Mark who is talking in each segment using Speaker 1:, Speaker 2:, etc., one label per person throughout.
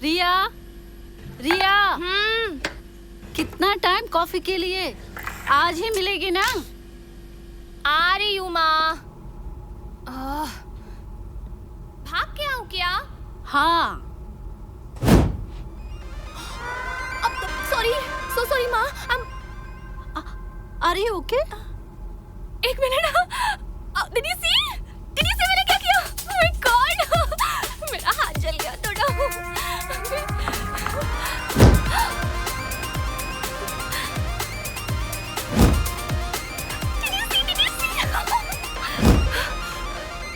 Speaker 1: रिया, रिया, कितना time coffee के लिए? आज ही मिलेगी ना?
Speaker 2: आ रही हूँ माँ। भाग के आऊँ क्या?
Speaker 1: हाँ।
Speaker 2: सॉरी माँ।
Speaker 1: Are you okay?
Speaker 2: एक मिनट। Did you see मैंने क्या किया? Oh my God! मेरा हाथ जल गया थोड़ा। Did you see?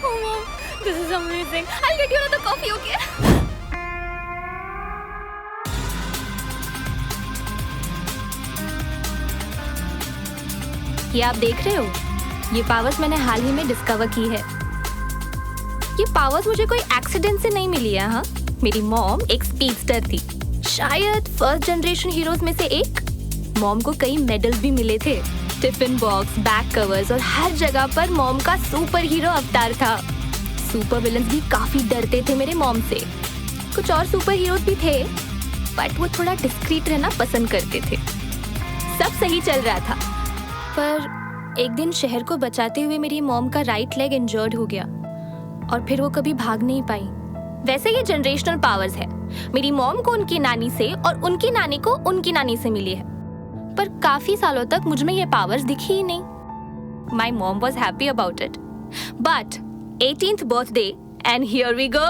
Speaker 2: Oh mom, this is amazing. I'll get you another coffee, okay? ये आप देख रहे हो, ये पावर्स मैंने हाल ही में डिस्कवर की है। ये पावर्स मुझे कोई एक्सीडेंट से नहीं मिली है। हाँ, मेरी मॉम एक स्पीडस्टर थी, शायद फर्स्ट जनरेशन हीरोज में से एक। मॉम को कई मेडल्स भी मिले थे, टिफिन बॉक्स, बैक कवर्स और हर जगह पर मॉम का सुपर हीरो अवतार था। सुपर विलन्स भी काफी डरते थे मेरे मॉम से। कुछ और सुपर हीरोज भी थे, बट वो थोड़ा डिस्क्रीट रहना पसंद करते थे। सब सही चल रहा था, पर एक दिन शहर को बचाते हुए मेरी मॉम का राइट लेग इंजर्ड हो गया और फिर वो कभी भाग नहीं पाई। वैसे ये जनरेशनल पावर्स है। मेरी मॉम को उनकी नानी से और उनकी नानी को उनकी नानी से मिली है, पर काफी सालों तक मुझ में ये पावर्स दिखी ही नहीं। My mom was happy about it, but 18th birthday and here we go.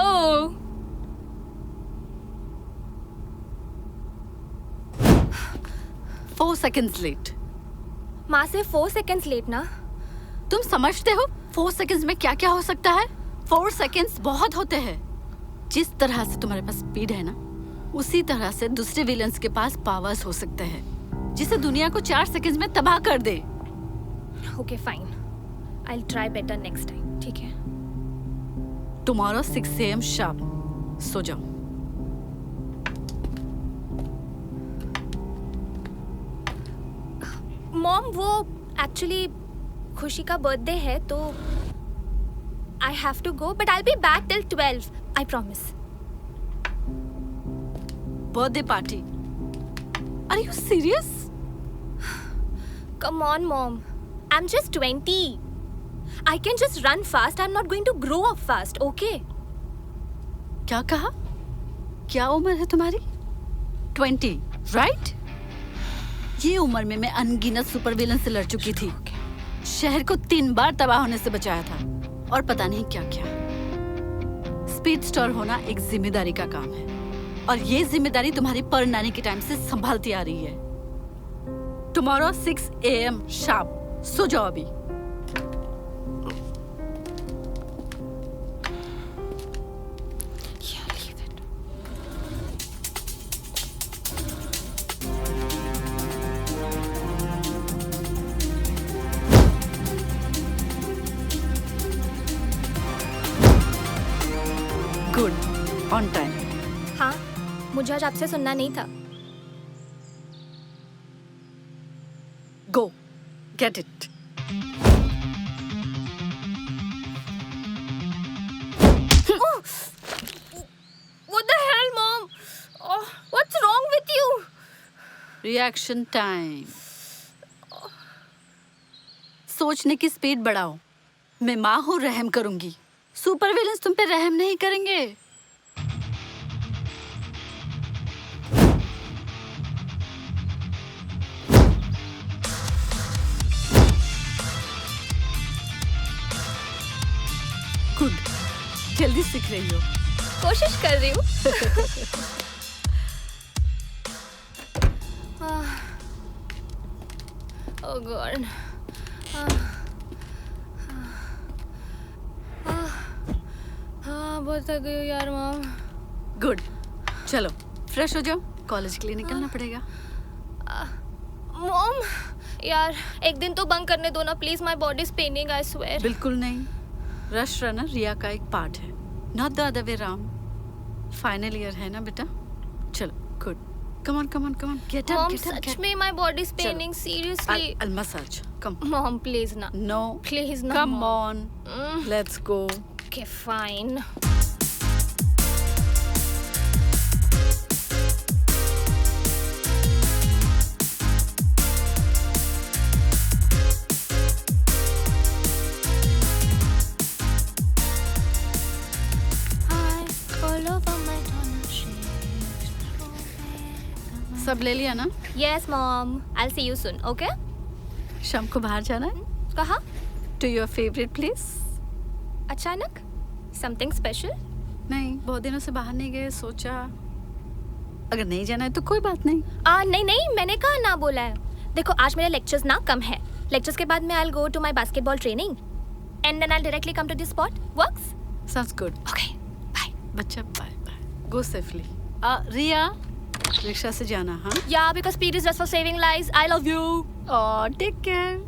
Speaker 1: Four seconds late.
Speaker 2: माँ से 4 seconds लेट ना?
Speaker 1: तुम समझते हो 4 seconds में क्या क्या हो सकता है? 4 seconds बहुत होते हैं। जिस तरह से तुम्हारे पास स्पीड है ना, उसी तरह से दूसरे विलन्स के पास पावर्स हो सकते हैं, जिसे दुनिया को 4 seconds में तबाह कर दे।
Speaker 2: Okay fine, I will try better next time. ठीक है?
Speaker 1: Tomorrow 6 AM शार्प सो जाओ।
Speaker 2: मॉम, वो एक्चुअली खुशी का बर्थडे है तो I have to go, but I will be back till 12, I promise.
Speaker 1: Birthday party? Are you serious?
Speaker 2: Come on, Mom. I'm just 20. I can just run fast. I'm not going to grow up fast, okay?
Speaker 1: क्या कहा? क्या उम्र है तुम्हारी? 20, right? ये उम्र में मैं अनगिनत सुपर विलन से लड़ चुकी थी। शहर को 3 बार तबाह होने से बचाया था और पता नहीं क्या क्या। स्पीड स्टार होना एक जिम्मेदारी का काम है और ये जिम्मेदारी तुम्हारी परनानी के टाइम से संभालती आ रही है। Tomorrow 6 AM शार्प सो जाओ अभी। Good, on time.
Speaker 2: हाँ, मुझे आज आपसे सुनना नहीं था।
Speaker 1: Go, get it.
Speaker 2: What the hell, Mom? Oh, what's wrong with you?
Speaker 1: Reaction time. सोचने की स्पीड बढ़ाओ। मैं माँ हूँ, रहम करूंगी। सुपर विलेंस तुम पे रहम नहीं करेंगे। गुड, जल्दी सीख रही हो।
Speaker 2: कोशिश कर रही हूँ। Oh God. बहुत थक गई हूँ यार मॉम।
Speaker 1: गुड, चलो फ्रेश हो जाओ, कॉलेज के लिए निकलना पड़ेगा।
Speaker 2: मॉम, यार एक दिन तो बंक करने दो ना please, my body is Penning, I swear.
Speaker 1: बिल्कुल नहीं, रश रहना रिया का एक पार्ट है, not the other way round. Final year है ना बेटा, चलो good, Come on, come on, come on. Get up,
Speaker 2: Mom,
Speaker 1: get up,
Speaker 2: such
Speaker 1: get
Speaker 2: में my body is paining. Seriously.
Speaker 1: I'll massage. Come.
Speaker 2: Mom, please na.
Speaker 1: No.
Speaker 2: Please na.
Speaker 1: Come
Speaker 2: Mom.
Speaker 1: on. Let's go.
Speaker 2: Okay, fine.
Speaker 1: सब ले लिया ना?
Speaker 2: Yes, Mom. I'll see you soon. Okay?
Speaker 1: शाम को बाहर जाना है?
Speaker 2: कहाँ?
Speaker 1: To your favorite place?
Speaker 2: अचानक? Something special?
Speaker 1: नहीं, बहुत दिनों से बाहर नहीं गए, सोचा अगर नहीं जाना है तो कोई बात नहीं।
Speaker 2: नहीं नहीं, मैंने कहा ना बोला है। देखो आज मेरे लेक्चर्स ना कम है। लेक्चर्स के बाद मैं I'll go to my basketball training and then I'll directly come to this spot. Works?
Speaker 1: Sounds good.
Speaker 2: Okay. Bye.
Speaker 1: बच्चा बाय बाय। Go safely. रिया, रिक्शा से जाना हाँ?
Speaker 2: Yeah, because speed is just for saving lives. I love you.
Speaker 1: Oh, take care.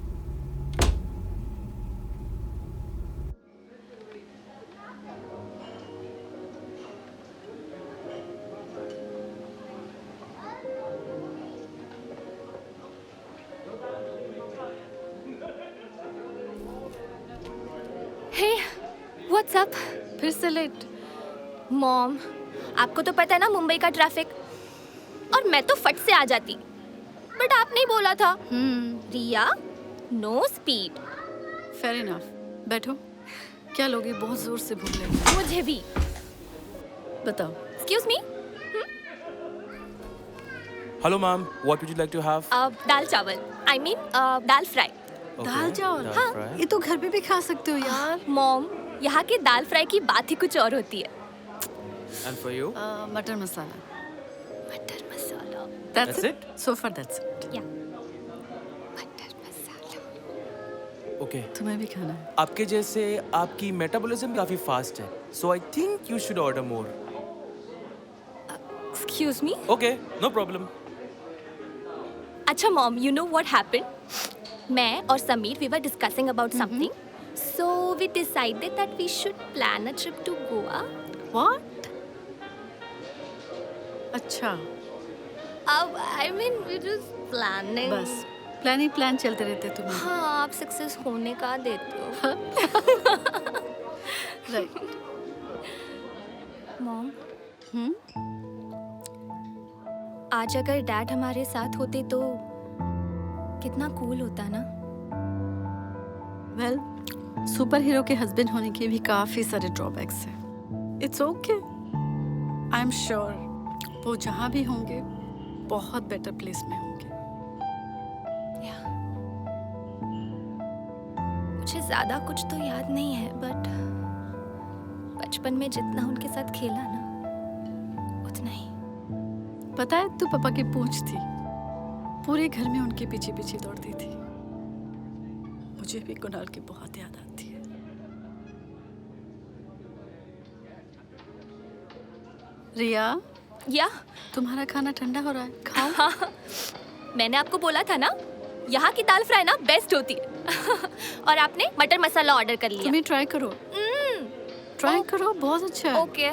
Speaker 2: Hey, what's up?
Speaker 1: फिर से late.
Speaker 2: Mom, आपको तो पता है ना मुंबई का ट्रैफिक, और मैं तो फट से आ जाती, बट आपने ही बोला था रिया नो स्पीड।
Speaker 1: Fair enough. बैठो। क्या लोगे? बहुत जोर से भूख लगी।
Speaker 2: मुझे भी।
Speaker 1: बताओ।
Speaker 2: Excuse me.
Speaker 3: Hello, ma'am. What would you like to have?
Speaker 2: दाल चावल, I mean dal fry.
Speaker 3: Okay,
Speaker 1: दाल चावल?
Speaker 3: दाल
Speaker 2: हाँ।
Speaker 3: fry.
Speaker 1: ये तो घर पे भी खा सकते हो यार।
Speaker 2: मॉम, यहाँ के दाल फ्राई की बात ही कुछ और होती है।
Speaker 3: And for you?
Speaker 1: मटर मसाला।
Speaker 2: मटर मसाला।
Speaker 1: That's
Speaker 3: That's
Speaker 1: it? So far that's it.
Speaker 2: या मटर मसाला।
Speaker 3: Okay.
Speaker 1: तुम्हें भी खाना है?
Speaker 3: आपके जैसे आपकी मेटाबॉलिज्म काफी फास्ट है, so I think you should order more.
Speaker 2: Excuse me.
Speaker 3: Okay, no problem.
Speaker 2: अच्छा mom, you know what happened? मैं और Sameer we were discussing about something, so we decided that we should plan a trip to Goa.
Speaker 1: What? अच्छा,
Speaker 2: अब I mean we just planning.
Speaker 1: बस plan ही plan चलते रहते तुम्हें।
Speaker 2: हाँ, आप सक्सेस होने का देते हो।
Speaker 1: राइट।
Speaker 2: मॉम,
Speaker 1: हम्म?
Speaker 2: आज अगर डैड हमारे साथ होते तो कितना कूल होता ना।
Speaker 1: वेल, सुपर हीरो के हस्बैंड होने के भी काफी सारे ड्रॉबैक्स हैं। It's okay. I am sure वो जहाँ भी होंगे बहुत बेटर प्लेस में होंगे।
Speaker 2: मुझे ज्यादा कुछ तो याद नहीं है, बट बचपन में जितना उनके साथ खेला ना, उतना ही।
Speaker 1: पता है, तू पापा की पूंछ थी, पूरे घर में उनके पीछे पीछे दौड़ती थी। मुझे भी कुणाल की बहुत याद आती है। रिया,
Speaker 2: या
Speaker 1: तुम्हारा खाना ठंडा हो रहा है, खाओ।
Speaker 2: हाँ, मैंने आपको बोला था ना, यहाँ की दाल फ्राई ना बेस्ट होती है। और आपने मटर मसाला ऑर्डर कर लिया।
Speaker 1: तुम्हें ट्राई करो, ट्राई करो, बहुत अच्छा है।
Speaker 2: ओके,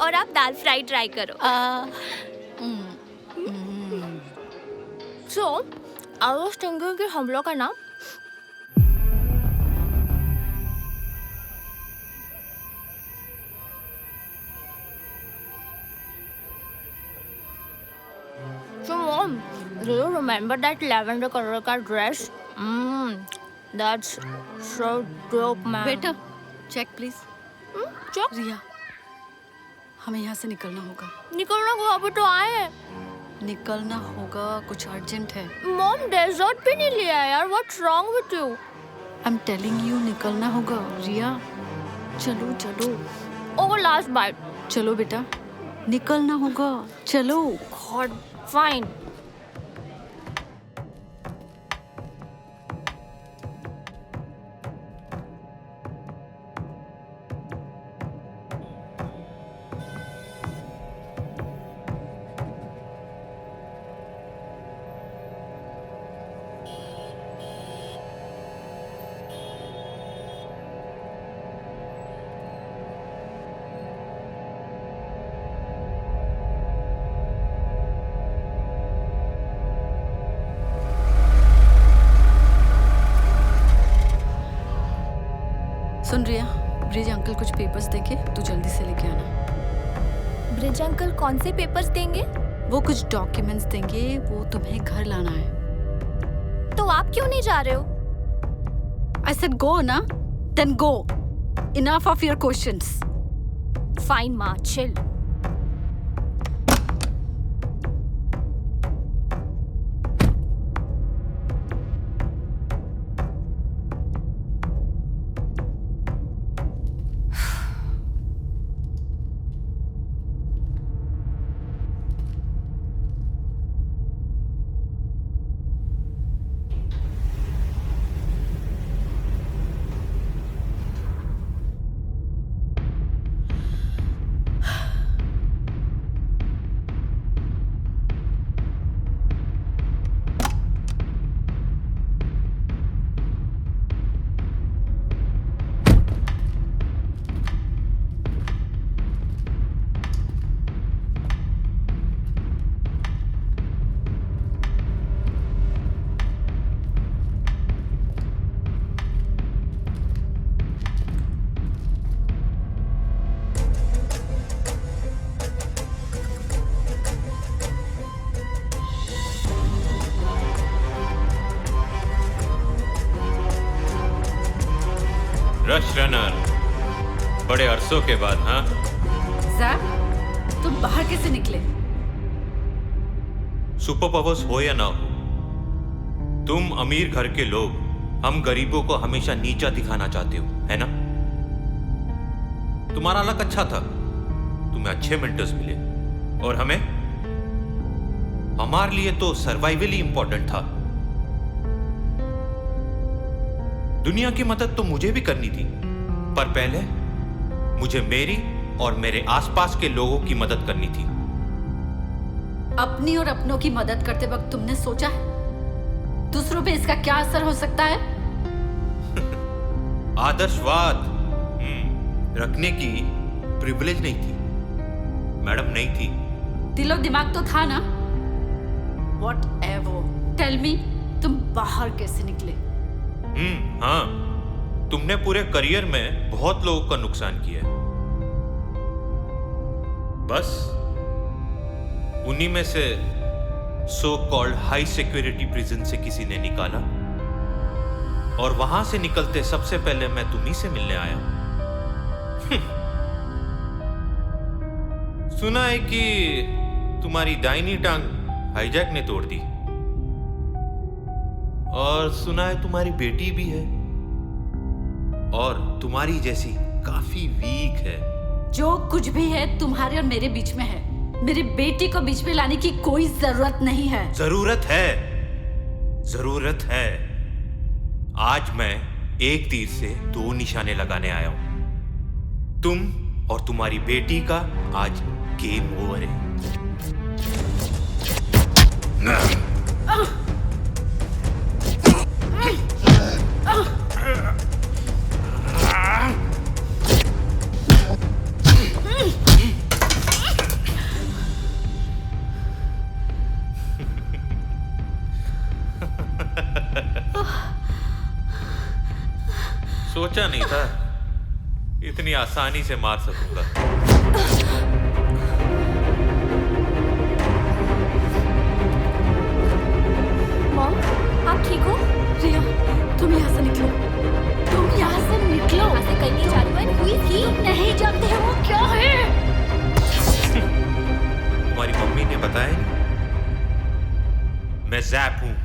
Speaker 2: और आप दाल फ्राई ट्राई करो। सो आई वाज थिंकिंग कि हम लोग का ना So mom, do you remember that lavender color का dress? That's so dope, man.
Speaker 1: बेटा, चेक प्लीज।
Speaker 2: चेक?
Speaker 1: रिया, हमें यहाँ से निकलना होगा।
Speaker 2: निकलना को अभी तो आए हैं।
Speaker 1: निकलना होगा, कुछ अर्जेंट है।
Speaker 2: मॉम, डेजर्ट भी नहीं लिया है यार। What's wrong with you?
Speaker 1: I am telling you, निकलना होगा। रिया, चलो चलो।
Speaker 2: Oh, last bite.
Speaker 1: चलो बेटा, निकलना होगा, चलो।
Speaker 2: God, fine.
Speaker 1: सुन रिया, ब्रिज अंकल कुछ पेपर्स देंगे, तू जल्दी से लेके आना।
Speaker 2: ब्रिज अंकल कौन से पेपर्स देंगे?
Speaker 1: वो कुछ डॉक्यूमेंट्स देंगे, वो तुम्हें घर लाना है।
Speaker 2: तो आप क्यों नहीं जा रहे हो?
Speaker 1: I said go ना, then go. Enough of your questions.
Speaker 2: Fine माँ, chill.
Speaker 4: रश रनर, बड़े अरसों के बाद। हाँ
Speaker 1: ज़ैक, तुम बाहर कैसे निकले?
Speaker 4: सुपर पावर्स हो या ना हो, तुम अमीर घर के लोग हम गरीबों को हमेशा नीचा दिखाना चाहते हो, है ना? तुम्हारा लक अच्छा था, तुम्हें अच्छे मेंटर्स मिले, और हमारे लिए तो सर्वाइवल ही इंपॉर्टेंट था। दुनिया की मदद तो मुझे भी करनी थी, पर पहले मुझे मेरी और मेरे आसपास के लोगों की मदद करनी थी।
Speaker 1: अपनी और अपनों की मदद करते वक्त तुमने सोचा है दूसरों पे इसका क्या असर हो सकता है?
Speaker 4: आदर्शवाद रखने की प्रिविलेज नहीं थी मैडम, नहीं थी।
Speaker 1: दिलो दिमाग तो था ना? Whatever. Tell me, तुम बाहर कैसे निकले?
Speaker 4: हाँ, तुमने पूरे करियर में बहुत लोगों का नुकसान किया है। बस उन्हीं में से so called high security prison से किसी ने निकाला, और वहां से निकलते सबसे पहले मैं तुम्ही से मिलने आया। सुना है कि तुम्हारी दाहिनी टांग हाईजैक ने तोड़ दी, और सुना है तुम्हारी बेटी भी है, और तुम्हारी जैसी काफी वीक है।
Speaker 1: जो कुछ भी है तुम्हारे और मेरे बीच में है, मेरी बेटी को बीच में लाने की कोई जरूरत नहीं है।
Speaker 4: जरूरत है, जरूरत है। आज मैं एक तीर से दो निशाने लगाने आया हूं। तुम और तुम्हारी बेटी का आज गेम ओवर है। सोचा नहीं था इतनी आसानी से मार सकूंगा।
Speaker 2: मॉम, आप ठीक हो?
Speaker 1: रिया, तुम यहाँ से निकलो, तुम यहाँ से निकलो।
Speaker 2: यहाँ से कहीं नहीं जा रही हूँ। हुई थी?
Speaker 1: नहीं जानते हो वो क्या है?
Speaker 4: तुम्हारी मम्मी ने बताया नहीं? मैं जैप हूं।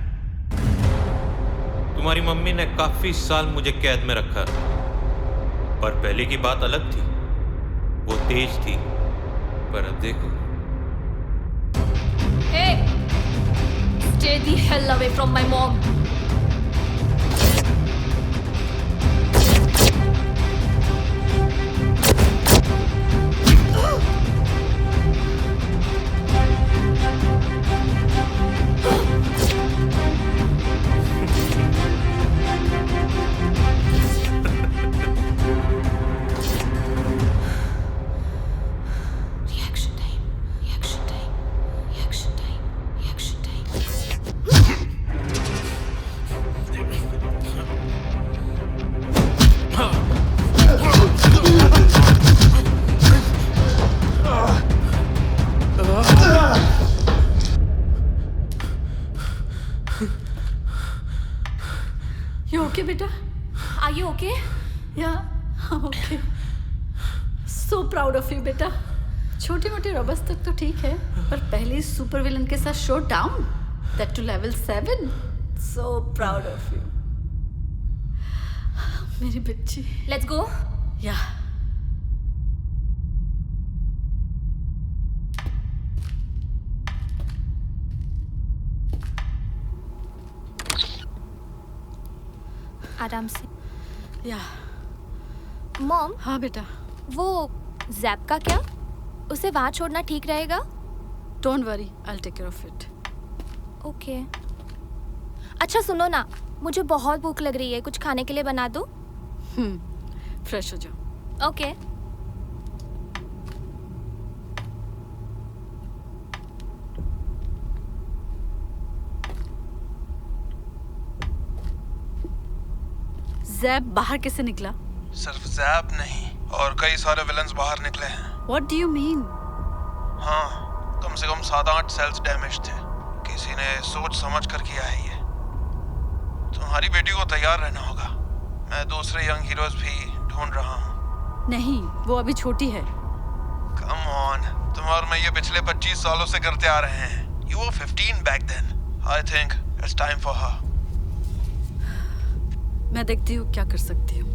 Speaker 4: तुम्हारी मम्मी ने काफी साल मुझे कैद में रखा, पर पहले की बात अलग थी। वो तेज थी, पर अब देखो।
Speaker 2: Hey, stay the hell away from my mom.
Speaker 1: You okay, बेटा?
Speaker 2: Are you okay?
Speaker 1: Yeah, I'm okay. So proud of you, बेटा. छोटे मोटे रबस तक तो ठीक है, पर पहले सुपर विलन के साथ show down, that to level 7. So proud of you. मेरी बच्ची.
Speaker 2: Let's go.
Speaker 1: Yeah.
Speaker 2: आराम से.
Speaker 1: Yeah.
Speaker 2: मॉम,
Speaker 1: हाँ बेटा.
Speaker 2: वो जैप का क्या? उसे वहाँ छोड़ना ठीक रहेगा?
Speaker 1: Don't worry, I'll take care of it.
Speaker 2: Okay. अच्छा सुनो ना, मुझे बहुत भूख लग रही है, कुछ खाने के लिए बना दो.
Speaker 1: फ्रेश हो जाओ.
Speaker 2: ओके.
Speaker 1: जैब बाहर कैसे निकला?
Speaker 5: सिर्फ जैप नहीं और कई सारे विलन्स बाहर निकले हैं.
Speaker 1: What do you mean?
Speaker 5: हाँ, कम से कम 7-8 सेल्स डैमेज थे. किसी ने सोच समझ कर किया है ये. तुम्हारी बेटी को तैयार रहना होगा. मैं दूसरे यंग हीरोज भी ढूंढ रहा हूँ.
Speaker 1: नहीं, वो अभी छोटी है.
Speaker 5: कम ऑन, तुम और मैं ये पिछले 25 सालों से करते आ रहे हैं. You were 15 back then. I think it's time for her.
Speaker 1: मैं देखती हूँ क्या कर सकती हूँ.